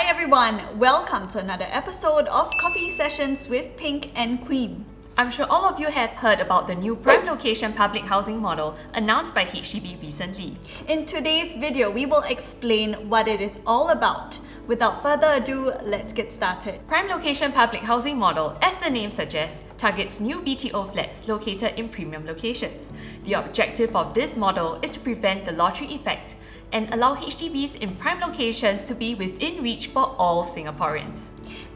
everyone, welcome to another episode of Coffee Sessions with Pink and Queen. I'm sure all of you have heard about the new prime location public housing model announced by HDB recently. In today's video, we will explain what it is all about. Without further ado, let's get started. Prime location public housing model, as the name suggests, targets new BTO flats located in premium locations. The objective of this model is to prevent the lottery effect and allow HDBs in prime locations to be within reach for all Singaporeans.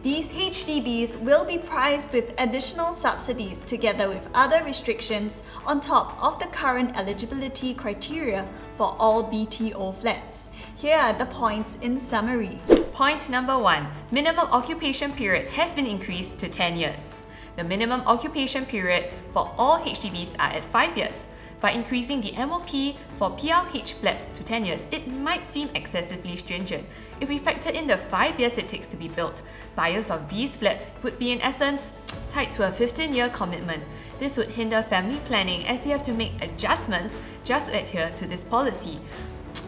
These HDBs will be priced with additional subsidies together with other restrictions on top of the current eligibility criteria for all BTO flats. Here are the points in summary. Point number 1. Minimum occupation period has been increased to 10 years. The minimum occupation period for all HDBs are at 5 years. By increasing the MOP for PLH flats to 10 years, it might seem excessively stringent. If we factor in the 5 years it takes to be built, buyers of these flats would be in essence tied to a 15-year commitment. This would hinder family planning as they have to make adjustments just to adhere to this policy.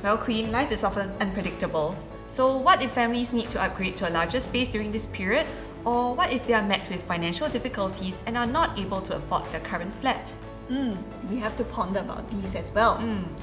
Well, Queen, life is often unpredictable. So what if families need to upgrade to a larger space during this period? Or what if they are met with financial difficulties and are not able to afford their current flat? We have to ponder about these as well.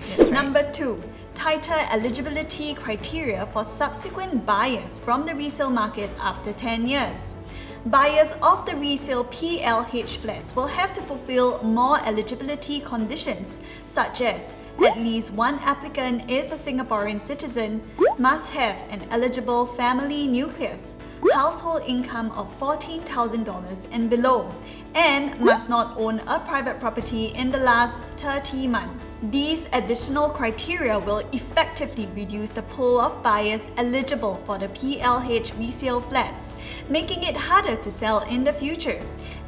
That's right. Number 2, tighter eligibility criteria for subsequent buyers from the resale market after 10 years. Buyers of the resale PLH flats will have to fulfill more eligibility conditions, such as at least one applicant is a Singaporean citizen, must have an eligible family nucleus, household income of $14,000 and below, and must not own a private property in the last 30 months. These additional criteria will effectively reduce the pool of buyers eligible for the PLH resale flats, making it harder to sell in the future.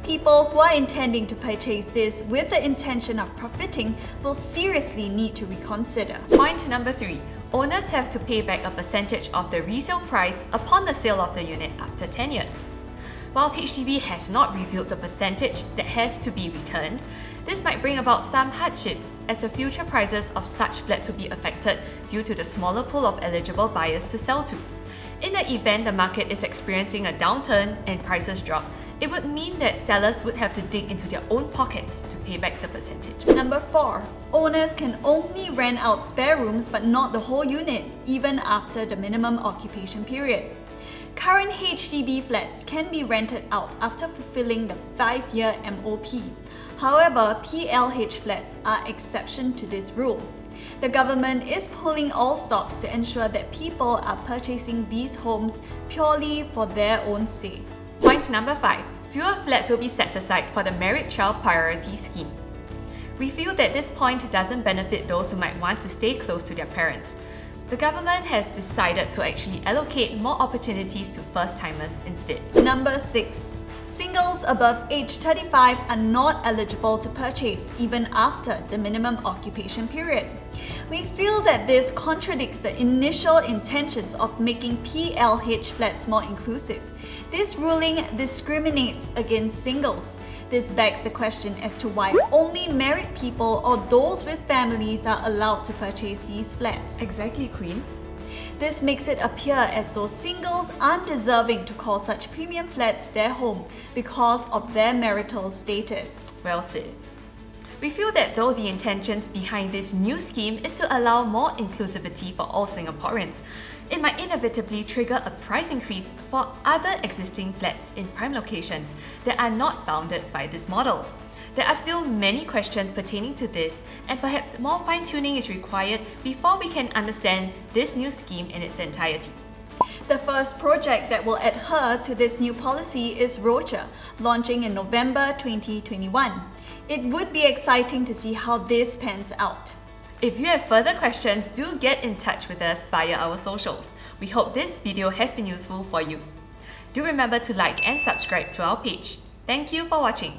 People who are intending to purchase this with the intention of profiting will seriously need to reconsider. Point number 3. Owners have to pay back a percentage of the resale price upon the sale of the unit after 10 years. While HDB has not revealed the percentage that has to be returned, this might bring about some hardship as the future prices of such flats will be affected due to the smaller pool of eligible buyers to sell to. In the event the market is experiencing a downturn and prices drop, it would mean that sellers would have to dig into their own pockets to pay back the percentage. Number 4. Owners can only rent out spare rooms but not the whole unit, even after the minimum occupation period. Current HDB flats can be rented out after fulfilling the 5-year MOP. However, PLH flats are exception to this rule. The government is pulling all stops to ensure that people are purchasing these homes purely for their own stay. Point number 5. Fewer flats will be set aside for the Married Child Priority Scheme. We feel that this point doesn't benefit those who might want to stay close to their parents. The government has decided to actually allocate more opportunities to first-timers instead. Number 6. Singles above age 35 are not eligible to purchase even after the minimum occupation period. We feel that this contradicts the initial intentions of making PLH flats more inclusive. This ruling discriminates against singles. This begs the question as to why only married people or those with families are allowed to purchase these flats. Exactly, Queen. This makes it appear as though singles aren't deserving to call such premium flats their home because of their marital status. Well said. We feel that though the intentions behind this new scheme is to allow more inclusivity for all Singaporeans, it might inevitably trigger a price increase for other existing flats in prime locations that are not bounded by this model. There are still many questions pertaining to this, and perhaps more fine-tuning is required before we can understand this new scheme in its entirety. The first project that will adhere to this new policy is Rocha, launching in November 2021. It would be exciting to see how this pans out. If you have further questions, do get in touch with us via our socials. We hope this video has been useful for you. Do remember to like and subscribe to our page. Thank you for watching.